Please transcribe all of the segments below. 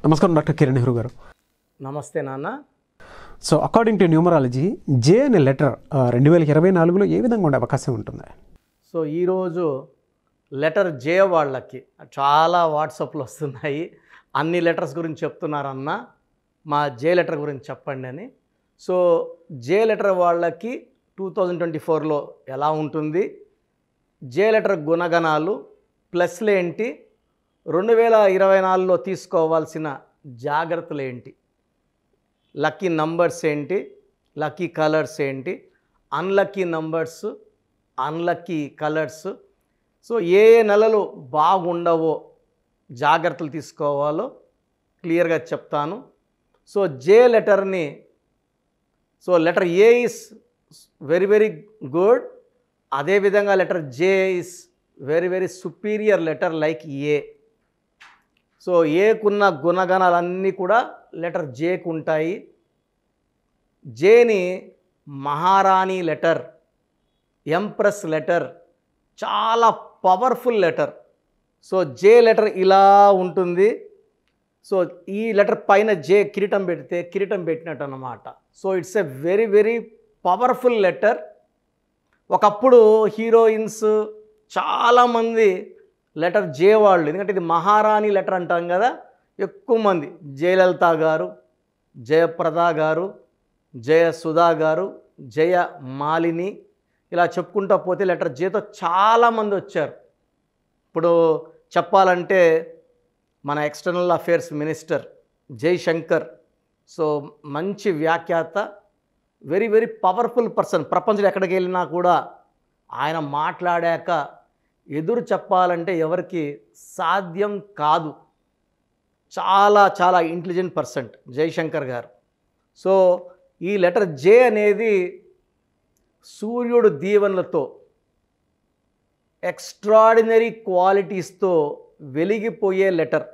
నమస్కారం డాక్టర్ కిరణ్ నెహ్రూ గారు. నమస్తే నాన్న. సో అకార్డింగ్ టు న్యూమరాలజీ జే అనే లెటర్ 2024లో ఏ విధంగా ఉండే అవకాశం ఉంటుంది? సో ఈరోజు లెటర్ జే వాళ్ళకి చాలా వాట్సాప్లు వస్తున్నాయి, అన్ని లెటర్స్ గురించి చెప్తున్నారన్న, మా జే లెటర్ గురించి చెప్పండి అని. సో జే లెటర్ వాళ్ళకి 2024లో ఎలా ఉంటుంది, జే లెటర్ గుణగణాలు ప్లస్లు ఏంటి, 2024లో తీసుకోవాల్సిన జాగ్రత్తలు ఏంటి, లక్కీ నంబర్స్ ఏంటి, లక్కీ కలర్స్ ఏంటి, unlucky numbers, unlucky colours, so ఏ నెలలు బాగుండవో జాగ్రత్తలు తీసుకోవాలో క్లియర్గా చెప్తాను. సో జే లెటర్ని, so letter A is very very good, అదేవిధంగా letter J is very very superior letter like A. So ఏకున్న గుణగణాలన్నీ కూడా లెటర్ జేకు ఉంటాయి. జేని మహారాణి లెటర్, ఎంప్రెస్ లెటర్, చాలా powerful letter. So J letter ఇలా ఉంటుంది. సో ఈ లెటర్ పైన జే కిరీటం పెడితే కిరీటం పెట్టినట్టు అన్నమాట. So it's a very very powerful letter. ఒకప్పుడు హీరోయిన్స్ చాలామంది లెటర్ జే వాళ్ళు, ఎందుకంటే ఇది మహారాణి లెటర్ అంటాం కదా, ఎక్కువ మంది జయలలిత గారు, జయప్రద గారు, జయసుధా గారు, జయ మాలిని, ఇలా చెప్పుకుంటూ పోతే లెటర్ జేతో చాలామంది వచ్చారు. ఇప్పుడు చెప్పాలంటే మన external affairs minister Jaishankar, so మంచి వ్యాఖ్యాత, వెరీ వెరీ పవర్ఫుల్ పర్సన్. ప్రపంచంలో ఎక్కడికి వెళ్ళినా కూడా ఆయన మాట్లాడాక ఎదురు చెప్పాలంటే ఎవరికి సాధ్యం కాదు. చాలా చాలా ఇంటెలిజెంట్ పర్సన్ జైశంకర్ గారు. సో ఈ లెటర్ జే అనేది సూర్యుడు దీవెనలతో, ఎక్స్ట్రాడినరీ క్వాలిటీస్తో వెలిగిపోయే లెటర్.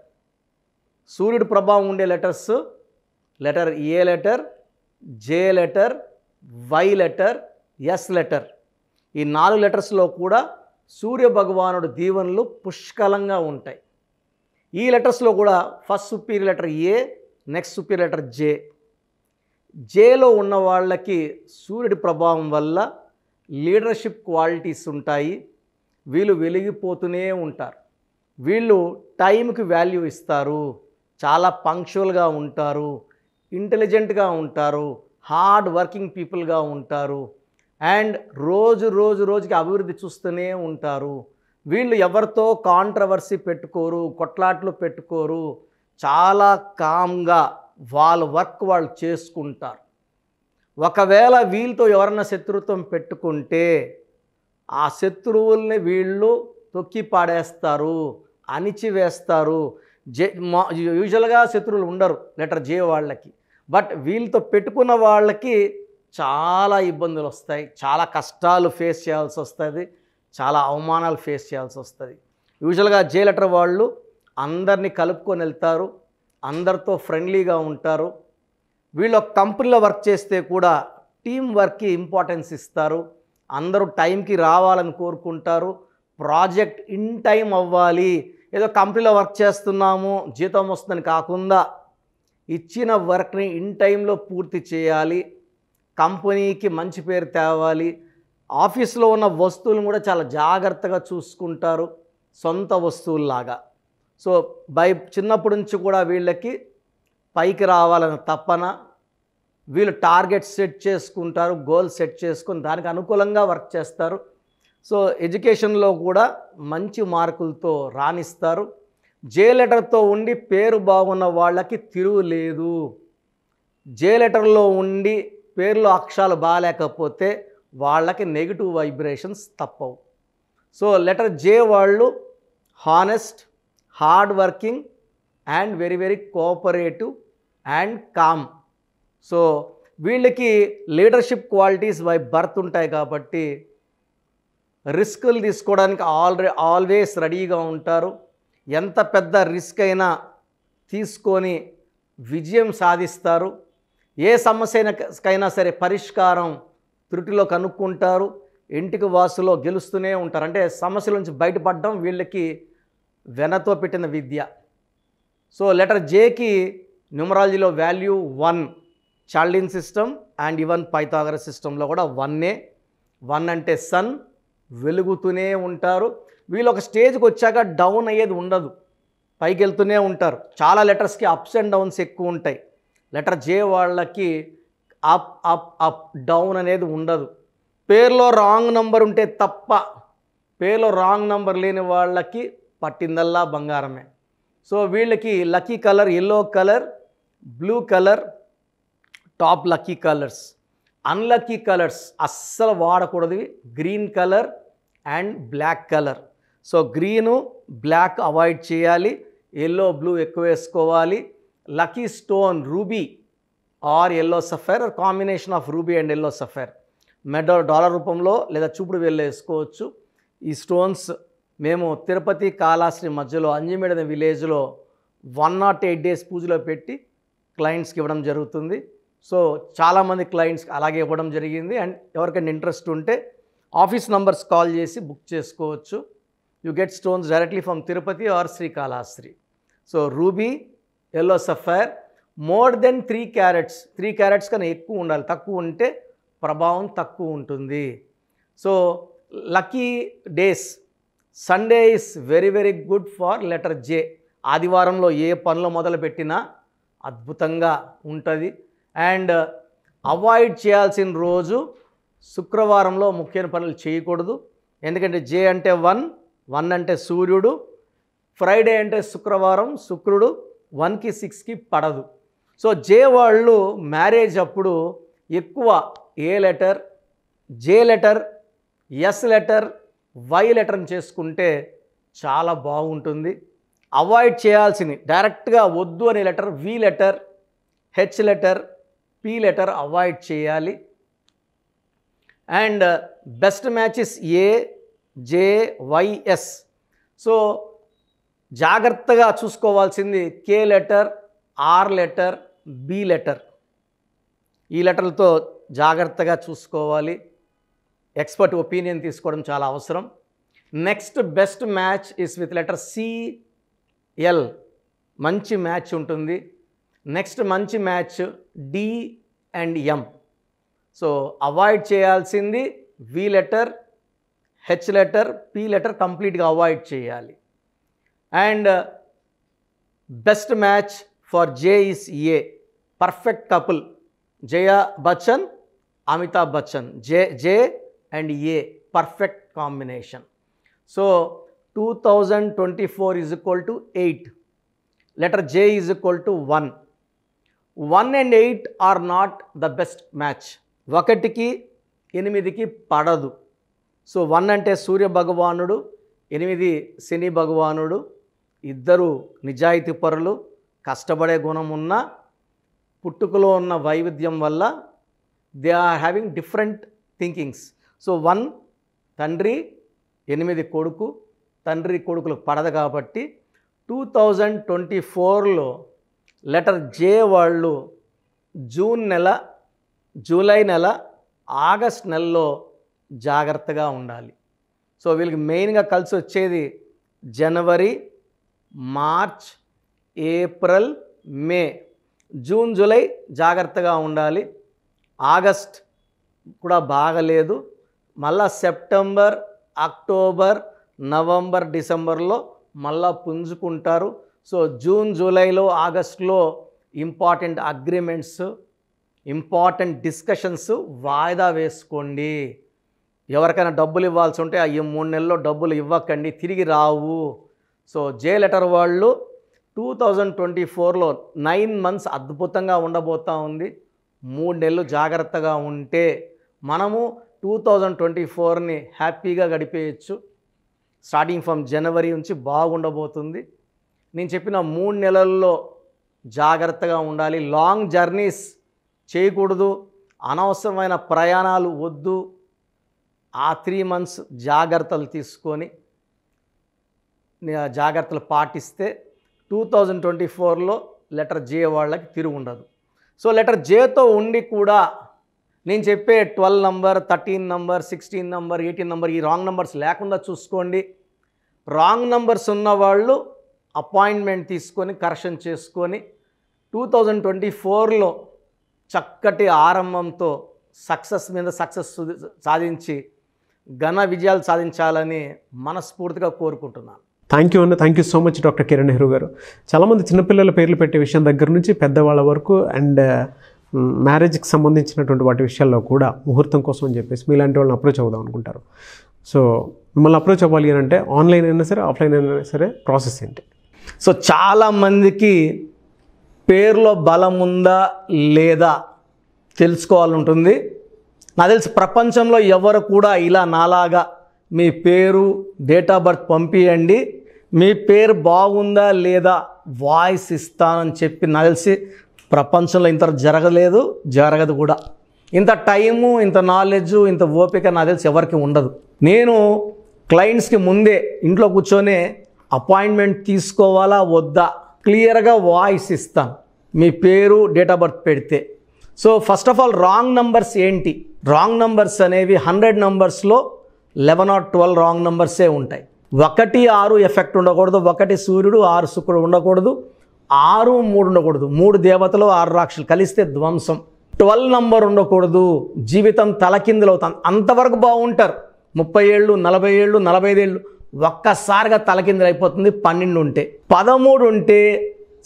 సూర్యుడు ప్రభావం ఉండే letters letter A letter, J letter, Y letter, S letter. ఈ 4 లెటర్స్లో కూడా సూర్య భగవానుడు దీవెనలు పుష్కలంగా ఉంటాయి. ఈ లెటర్స్లో కూడా first superior letter A, next superior letter J. జేలో ఉన్న వాళ్ళకి సూర్యుడి ప్రభావం వల్ల లీడర్షిప్ క్వాలిటీస్ ఉంటాయి. వీళ్ళు వెలిగిపోతూనే ఉంటారు. వీళ్ళు టైంకి వాల్యూ ఇస్తారు, చాలా పంక్చువల్గా ఉంటారు, ఇంటెలిజెంట్గా ఉంటారు, హార్డ్ వర్కింగ్ పీపుల్గా ఉంటారు, అండ్ రోజుకి అభివృద్ధి చూస్తూనే ఉంటారు. వీళ్ళు ఎవరితో కాంట్రవర్సీ పెట్టుకోరు, కొట్లాట్లు పెట్టుకోరు, చాలా కామ్గా వాళ్ళ వర్క్ వాళ్ళు చేసుకుంటారు. ఒకవేళ వీళ్ళతో ఎవరన్నా శత్రుత్వం పెట్టుకుంటే ఆ శత్రువుల్ని వీళ్ళు తొక్కి పాడేస్తారు, అణిచివేస్తారు. యూజువల్గా శత్రువులు ఉండరు లెటర్ జే వాళ్ళకి, బట్ వీళ్ళతో పెట్టుకున్న వాళ్ళకి చాలా ఇబ్బందులు వస్తాయి, చాలా కష్టాలు ఫేస్ చేయాల్సి వస్తుంది, చాలా అవమానాలు ఫేస్ చేయాల్సి వస్తుంది. యూజువల్గా జే లెటర్ వాళ్ళు అందరినీ కలుపుకొని వెళ్తారు, అందరితో ఫ్రెండ్లీగా ఉంటారు. వీళ్ళు ఒక కంపెనీలో వర్క్ చేస్తే కూడా టీం వర్క్కి ఇంపార్టెన్స్ ఇస్తారు, అందరూ టైంకి రావాలని కోరుకుంటారు, ప్రాజెక్ట్ ఇన్ టైం అవ్వాలి. ఏదో కంపెనీలో వర్క్ చేస్తున్నాము జీతం వస్తుందని కాకుండా ఇచ్చిన వర్క్ని ఇన్ టైంలో పూర్తి చేయాలి, కంపెనీకి మంచి పేరు తేవాలి. ఆఫీస్లో ఉన్న వస్తువులను కూడా చాలా జాగ్రత్తగా చూసుకుంటారు, సొంత వస్తువుల్లాగా. సో చిన్నప్పటి నుంచి కూడా వీళ్ళకి పైకి రావాలన్న తపన, వీళ్ళు టార్గెట్ సెట్ చేసుకుంటారు, గోల్ సెట్ చేసుకుని దానికి అనుకూలంగా వర్క్ చేస్తారు. సో ఎడ్యుకేషన్లో కూడా మంచి మార్కులతో రాణిస్తారు. జే లెటర్తో ఉండి పేరు బాగున్న వాళ్ళకి తిరుగులేదు. జే లెటర్లో ఉండి పేర్లో అక్షరాలు బాగాలేకపోతే వాళ్ళకి నెగిటివ్ వైబ్రేషన్స్ తప్పవు. సో లెటర్ జే వాళ్ళు honest, hard working and very very cooperative and calm. So వీళ్ళకి లీడర్షిప్ క్వాలిటీస్ బై బర్త్ ఉంటాయి కాబట్టి రిస్కులు తీసుకోవడానికి ఆల్వేస్ రెడీగా ఉంటారు. ఎంత పెద్ద రిస్క్ అయినా తీసుకొని విజయం సాధిస్తారు. ఏ సమస్యకైనా సరే పరిష్కారం త్రుటిలో కనుక్కుంటారు, ఇంటికి వాసులో గెలుస్తూనే ఉంటారు. అంటే సమస్యల నుంచి బయటపడడం వీళ్ళకి వెనతో పెట్టిన విద్య. సో లెటర్ జేకి న్యూమరాలజీలో value 1, Chaldean system and even Pythagoras సిస్టంలో కూడా 1 అంటే సన్, వెలుగుతూనే ఉంటారు. వీళ్ళు ఒక స్టేజ్కి వచ్చాక డౌన్ అయ్యేది ఉండదు, పైకి వెళ్తూనే ఉంటారు. చాలా లెటర్స్కి అప్స్ అండ్ డౌన్స్ ఎక్కువ ఉంటాయి. లెటర్ జే వాళ్ళకి అప్ అప్ అప్ డౌన్ అనేది ఉండదు. పేరులో రాంగ్ నంబర్ ఉంటే తప్ప, పేరులో రాంగ్ నంబర్ లేని వాళ్ళకి పట్టిందల్లా బంగారమే. సో వీళ్ళకి lucky colour yellow colour, blue colour top lucky colours. Unlucky colours అస్సలు వాడకూడదు, green colour and black colour. So green black avoid చేయాలి, ఎల్లో బ్లూ ఎక్కువ వేసుకోవాలి. Lucky stone ruby or yellow sapphire, combination of ruby and yellow sapphire. Dollar రూపంలో లేదా చూపుడు వేలు వేసుకోవచ్చు. ఈ స్టోన్స్ మేము తిరుపతి కాళహస్తి మధ్యలో అంజిమేడ్ అనే విలేజ్లో 108 days పూజలో పెట్టి క్లయింట్స్కి ఇవ్వడం జరుగుతుంది. సో చాలామంది క్లయింట్స్కి అలాగే ఇవ్వడం జరిగింది. అండ్ ఎవరికైనా ఇంట్రెస్ట్ ఉంటే ఆఫీస్ నంబర్స్ కాల్ చేసి బుక్ చేసుకోవచ్చు. You get stones directly from Tirupati or Srikalahasti. So ruby, yellow sapphire more than 3 carats, 3 carats కన్నా ఎక్కువ ఉండాలి, తక్కువ ఉంటే ప్రభావం తక్కువ ఉంటుంది. So lucky days, Sunday is very very good for letter J. ఆదివారంలో ఏ పనులు మొదలు పెట్టినా అద్భుతంగా ఉంటుంది. అండ్ అవాయిడ్ చేయాల్సిన రోజు శుక్రవారంలో ముఖ్యమైన పనులు చేయకూడదు. ఎందుకంటే జే అంటే 1 అంటే సూర్యుడు, ఫ్రైడే అంటే శుక్రవారం, శుక్రుడు 1కి 6కి పడదు. సో జే వాళ్ళు మ్యారేజ్ అప్పుడు ఎక్కువ A letter, J letter, S letter, Y లెటర్ని చేసుకుంటే చాలా బాగుంటుంది. అవాయిడ్ చేయాల్సింది డైరెక్ట్గా వద్దు అనే letter V letter, H letter, P letter avoid చేయాలి. And best matches A, J, Y, S. So జాగ్రత్తగా చూసుకోవాల్సింది K letter, R letter, B letter. ఈ లెటర్లతో జాగ్రత్తగా చూసుకోవాలి. ఎక్స్పర్ట్ ఒపీనియన్ తీసుకోవడం చాలా అవసరం. Next best match is with letter C L, మంచి మ్యాచ్ ఉంటుంది. నెక్స్ట్ మంచి match D and M. So avoid చేయాల్సింది వి letter, H letter, P letter కంప్లీట్గా అవాయిడ్ చేయాలి. And best match for J is a, perfect couple Jaya Bachchan, Amitabh Bachchan, J and A, perfect combination. So 2024 is equal to 8. Letter J is equal to 1. 1 and 8 are not the best match. 1కి 8కి పడదు. So 1 అంటే సూర్య భగవానుడు, 8 శని భగవానుడు. ఇద్దరు నిజాయితీ పరులు, కష్టపడే గుణం ఉన్న, పుట్టుకలో ఉన్న వైవిధ్యం వల్ల they are having different thinkings. So 1 తండ్రి, 8 కొడుకు, తండ్రి కొడుకులకు పడదు. కాబట్టి 2024లో లెటర్ జే వాళ్ళు జూన్ నెల, జూలై నెల, ఆగస్ట్ నెలలో జాగ్రత్తగా ఉండాలి. సో వీళ్ళకి మెయిన్గా కలిసి వచ్చేది జనవరి, మార్చ్, ఏప్రిల్, మే. జూన్, జూలై జాగ్రత్తగా ఉండాలి. ఆగస్ట్ కూడా బాగలేదు. మళ్ళా సెప్టెంబర్, అక్టోబర్, నవంబర్, డిసెంబర్లో మళ్ళా పుంజుకుంటారు. సో జూన్, జూలైలో, ఆగస్టులో ఇంపార్టెంట్ అగ్రిమెంట్స్, ఇంపార్టెంట్ డిస్కషన్స్ వాయిదా వేసుకోండి. ఎవరికైనా డబ్బులు ఇవ్వాల్సి ఉంటే ఈ 3 నెలల్లో డబ్బులు ఇవ్వకండి, తిరిగి రావు. సో జే లెటర్ వాళ్ళు 2024లో 9 months అద్భుతంగా ఉండబోతూ ఉంది. 3 నెలలు జాగ్రత్తగా ఉంటే మనము 2024ని హ్యాపీగా గడిపేయచ్చు. స్టార్టింగ్ ఫ్రమ్ జనవరి నుంచి బాగుండబోతుంది. నేను చెప్పిన 3 నెలల్లో జాగ్రత్తగా ఉండాలి. లాంగ్ జర్నీస్ చేయకూడదు, అనవసరమైన ప్రయాణాలు వద్దు. ఆ 3 months జాగ్రత్తలు తీసుకొని జాగ్రత్తలు పాటిస్తే 2024లో లెటర్ జే వాళ్ళకి తిరుగు ఉండదు. సో లెటర్ జేతో ఉండి కూడా నేను చెప్పే 12 నంబర్, 13 నంబర్, 16 నంబర్, 18 నంబర్ ఈ రాంగ్ నంబర్స్ లేకుండా చూసుకోండి. రాంగ్ నంబర్స్ ఉన్నవాళ్ళు అపాయింట్మెంట్ తీసుకొని కరెక్షన్ చేసుకొని 2024లో చక్కటి ఆరంభంతో సక్సెస్ మీద సక్సెస్ సాధించి ఘన విజయాలు సాధించాలని మనస్ఫూర్తిగా కోరుకుంటున్నాను. థ్యాంక్ యూ అన్న. Thank you so much doctor Kiran Nehru గారు. చాలామంది చిన్నపిల్లల పేర్లు పెట్టే విషయం దగ్గర నుంచి పెద్దవాళ్ళ వరకు అండ్ మ్యారేజ్కి సంబంధించినటువంటి వాటి విషయాల్లో కూడా ముహూర్తం కోసం అని చెప్పేసి మీలాంటి వాళ్ళని అప్రోచ్ అవుదాం అనుకుంటారు. సో మిమ్మల్ని అప్రోచ్ అవ్వాలి అని అంటే ఆన్లైన్ అయినా సరే ఆఫ్లైన్ అయినా సరే ప్రాసెస్ ఏంటి? సో చాలామందికి పేరులో బలం ఉందా లేదా తెలుసుకోవాలంటుంది. నాకు తెలిసి ప్రపంచంలో ఎవరు కూడా ఇలా నాలాగా మీ పేరు డేట్ ఆఫ్ బర్త్ పంపియండి, మీ పేరు బాగుందా లేదా వాయిస్ ఇస్తానని చెప్పి నాకు తెలిసి ప్రపంచంలో ఇంత జరగలేదు, జరగదు కూడా. ఇంత టైము, ఇంత నాలెడ్జ్, ఇంత ఓపిక నాకు తెలిసి ఎవరికి ఉండదు. నేను క్లయింట్స్కి ముందే ఇంట్లో కూర్చొని అపాయింట్మెంట్ తీసుకోవాలా వద్దా క్లియర్గా వాయిస్ ఇస్తాను మీ పేరు డేట్ ఆఫ్ బర్త్ పెడితే. So first of all wrong numbers ఏంటి? రాంగ్ నంబర్స్ అనేవి 100 నంబర్స్లో 11 or 12 రాంగ్ నంబర్సే ఉంటాయి. 1, 6 ఎఫెక్ట్ ఉండకూడదు, 1 సూర్యుడు 6 శుక్రుడు ఉండకూడదు, 6, 3 ఉండకూడదు, 3 దేవతలు 6 రాక్షసులు కలిస్తే ధ్వంసం. 12 నంబర్ ఉండకూడదు, జీవితం తలకిందులు అవుతాను. అంతవరకు బాగుంటారు, 30 ఏళ్ళు 40 ఏళ్ళు 45 ఏళ్ళు ఒక్కసారిగా తలకిందులు అయిపోతుంది. 12 ఉంటే, 13 ఉంటే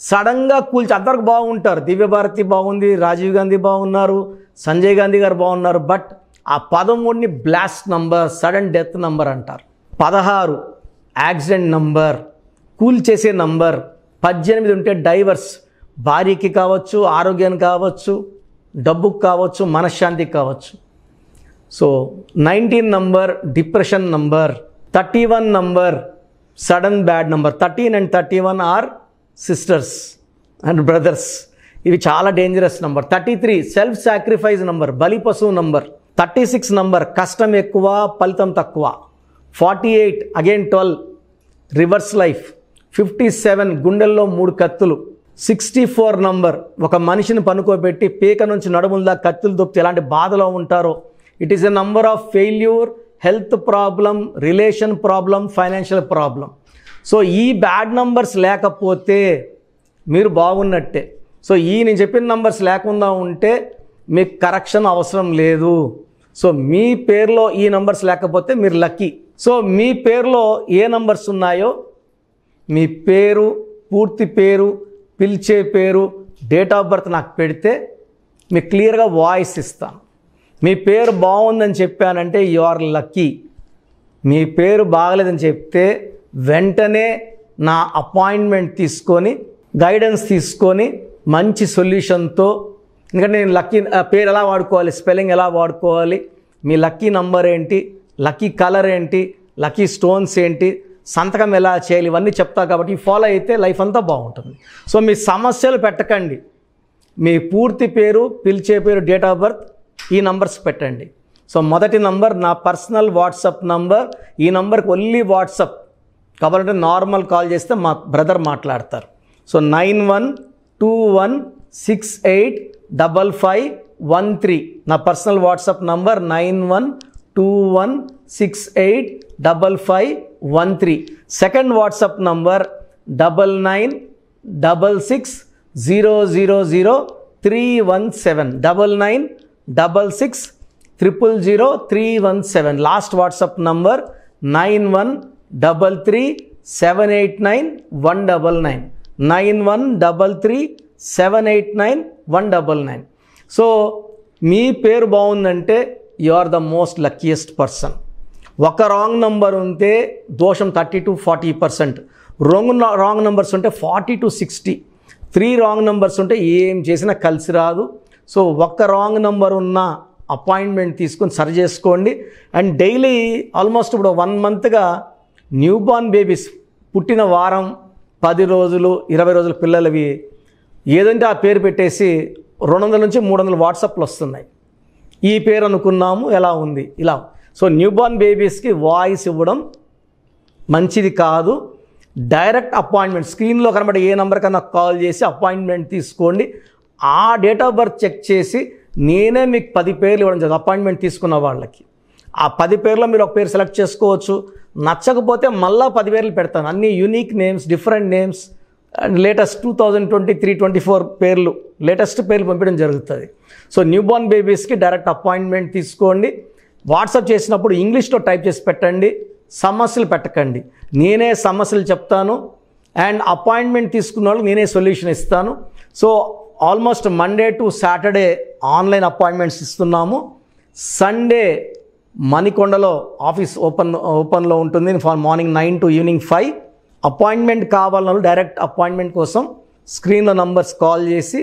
సడన్గా కూల్చి అంతవరకు బాగుంటారు. దివ్యభారతి బాగుంది, రాజీవ్ గాంధీ బాగున్నారు, సంజయ్ గాంధీ గారు బాగున్నారు. బట్ ఆ 13ని blast number, sudden death number అంటారు. 16 యాక్సిడెంట్ నంబర్, కూల్ చేసే నంబర్. 18 ఉంటే డైవర్స్, భార్యకి కావచ్చు, ఆరోగ్యానికి కావచ్చు, డబ్బుకు కావచ్చు, మనశ్శాంతికి కావచ్చు. So 19 number depression number. 31 number sudden bad number. 13 and 31 are sisters and brothers. ఇవి చాలా dangerous number. 33 self sacrifice number, బలి పశువు నంబర్. 36 నంబర్ కష్టం ఎక్కువ ఫలితం తక్కువ. 48 అగైన్ 12 రివర్స్ లైఫ్. 57 గుండెల్లో 3 కత్తులు. 64 నంబర్ ఒక మనిషిని పనుకోబెట్టి పీక నుంచి నడుముల దాకా కత్తులు దొప్పితే ఎలాంటి బాధలో ఉంటారో. It is a number of failure, health problem, relation problem, financial problem. So ఈ బ్యాడ్ నంబర్స్ లేకపోతే మీరు బాగున్నట్టే. సో నేను చెప్పిన నంబర్స్ లేకుండా ఉంటే మీకు కరెక్షన్ అవసరం లేదు. సో మీ పేరులో ఈ నంబర్స్ లేకపోతే మీరు లక్కీ. సో మీ పేరులో ఏ నంబర్స్ ఉన్నాయో మీ పేరు, పూర్తి పేరు, పిలిచే పేరు, డేట్ ఆఫ్ బర్త్ నాకు పెడితే మీకు క్లియర్గా వాయిస్ ఇస్తాను. మీ పేరు బాగుందని చెప్పానంటే యు ఆర్ లక్కీ. మీ పేరు బాగలేదని చెప్తే వెంటనే నా అపాయింట్మెంట్ తీసుకొని గైడెన్స్ తీసుకొని మంచి సొల్యూషన్తో, ఎందుకంటే నేను లక్కీ పేరు ఎలా వాడుకోవాలి, స్పెల్లింగ్ ఎలా వాడుకోవాలి, మీ లక్కీ నంబర్ ఏంటి, లక్కీ కలర్ ఏంటి, లక్కీ స్టోన్స్ ఏంటి, సంతకం ఎలా చేయాలి, ఇవన్నీ చెప్తా. కాబట్టి ఫాలో అయితే లైఫ్ అంతా బాగుంటుంది. సో మీ సమస్యలు పెట్టకండి, మీ పూర్తి పేరు, పిలిచే పేరు, డేట్ ఆఫ్ బర్త్, ఈ నంబర్స్ పెట్టండి. సో మొదటి నంబర్ నా పర్సనల్ వాట్సాప్ నంబర్. ఈ నంబర్కి ఓన్లీ వాట్సాప్, కాబట్టి నార్మల్ కాల్ చేస్తే మా బ్రదర్ మాట్లాడతారు. సో 9121685513 నా personal WhatsApp number. 9121685513. Second WhatsApp number 9966000317 9966000317. Last WhatsApp number 9133789199 9133789199. So మీ పేరు బాగుందంటే you are the most luckiest person. ఒక రాంగ్ నంబర్ ఉంటే దోషం 30 to 40%, రాంగ్ నంబర్స్ ఉంటే 40 to 60, 3 రాంగ్ నంబర్స్ ఉంటే ఏం చేసినా కలిసి రాదు. సో ఒక్క రాంగ్ నంబర్ ఉన్న అపాయింట్మెంట్ తీసుకొని సరి చేసుకోండి. అండ్ డైలీ ఆల్మోస్ట్ ఇప్పుడు 1 monthగా న్యూబార్న్ బేబీస్ పుట్టిన వారం, 10 రోజులు, 20 రోజుల పిల్లలవి ఏదంటే ఆ పేరు పెట్టేసి 200 నుంచి 300 వాట్సాప్లు వస్తున్నాయి. ఈ పేరు అనుకున్నాము, ఎలా ఉంది ఇలా. సో న్యూబార్న్ బేబీస్కి వాయిస్ ఇవ్వడం మంచిది కాదు. డైరెక్ట్ అపాయింట్మెంట్ స్క్రీన్లో కనబడే ఏ నెంబర్ కన్నా కాల్ చేసి అపాయింట్మెంట్ తీసుకోండి. ఆ డేట్ ఆఫ్ బర్త్ చెక్ చేసి నేనే మీకు 10 పేర్లు ఇవ్వడం జరుగుతుంది అపాయింట్మెంట్ తీసుకున్న వాళ్ళకి. ఆ 10 పేర్లో మీరు ఒక పేరు సెలెక్ట్ చేసుకోవచ్చు. నచ్చకపోతే మళ్ళా 10 పేర్లు పెడతాను. అన్ని unique names, different names and latest 2023-24 పేర్లు, లేటెస్ట్ పేర్లు పంపించడం జరుగుతుంది. సో న్యూ బోర్న్ బేబీస్కి డైరెక్ట్ అపాయింట్మెంట్ తీసుకోండి. వాట్సాప్ చేసినప్పుడు ఇంగ్లీష్లో టైప్ చేసి పెట్టండి, సమస్యలు పెట్టకండి. నేనే సమస్యలు చెప్తాను అండ్ అపాయింట్మెంట్ తీసుకున్న వాళ్ళకి నేనే సొల్యూషన్ ఇస్తాను. So almost Monday to Saturday online appointments ఇస్తున్నాము. సండే మణికొండలో ఆఫీస్ ఓపెన్లో ఉంటుంది మార్నింగ్ 9 to ఈవినింగ్ 5. అపాయింట్మెంట్ కావాలన్నా డైరెక్ట్ అపాయింట్మెంట్ కోసం స్క్రీన్లో నంబర్స్ కాల్ చేసి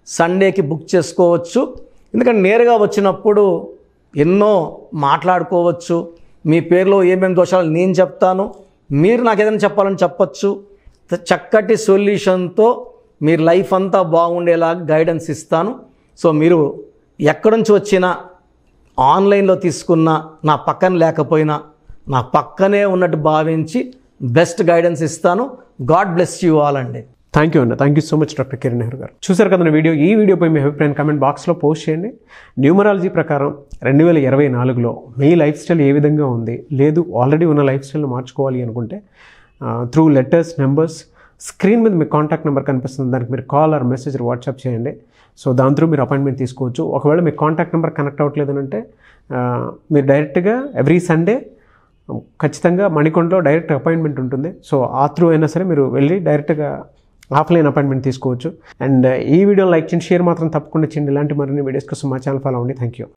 సండేకి బుక్ చేసుకోవచ్చు. ఎందుకంటే నేరుగా వచ్చినప్పుడు ఎన్నో మాట్లాడుకోవచ్చు. మీ పేరులో ఏమేమి దోషాలు నేను చెప్తాను, మీరు నాకు ఏదైనా చెప్పాలని చెప్పచ్చు. చక్కటి సొల్యూషన్తో మీరు లైఫ్ అంతా బాగుండేలాగా గైడెన్స్ ఇస్తాను. సో మీరు ఎక్కడి నుంచి వచ్చినా, ఆన్లైన్లో తీసుకున్న, నా పక్కన లేకపోయినా నా పక్కనే ఉన్నట్టు భావించి బెస్ట్ గైడెన్స్ ఇస్తాను. గాడ్ బ్లెస్ యూ ఆల్ అండి. థ్యాంక్ యూ అన్న. Thank you so much doctor Kiran Nehru గారు. చూసారు కదా వీడియో. ఈ వీడియోపై మీ అభిప్రాయం కామెంట్ బాక్స్లో పోస్ట్ చేయండి. న్యూమరాలజీ ప్రకారం 2024లో మీ లైఫ్ స్టైల్ ఏ విధంగా ఉంది, లేదు ఆల్రెడీ ఉన్న లైఫ్ స్టైల్ని మార్చుకోవాలి అనుకుంటే త్రూ లెటర్స్, నెంబర్స్, స్క్రీన్ మీద మీ కాంటాక్ట్ నెంబర్ కనిపిస్తుంది, దానికి మీరు కాల్ ఆర్ మెసేజ్ వాట్సాప్ చేయండి. సో దాని త్రూ మీరు అపాయింట్మెంట్ తీసుకోవచ్చు. ఒకవేళ మీ కాంటాక్ట్ నెంబర్ కనెక్ట్ అవ్వట్లేదు అంటే మీరు డైరెక్ట్గా ఎవ్రీ సండే ఖచ్చితంగా మణికొండలో డైరెక్ట్ అపాయింట్మెంట్ ఉంటుంది. సో ఆ త్రూ అయినా సరే మీరు వెళ్ళి డైరెక్ట్గా ఆఫ్లైన్ అపాయింట్మెంట్ తీసుకోవచ్చు. అండ్ ఈ వీడియో లైక్ చేయండి, షేర్ మాత్రం తప్పకుండా చేయండి. ఇలాంటి మరిన్ని వీడియోస్ కోసం మా ఛానల్ ఫాలో అవ్వండి. Thank you.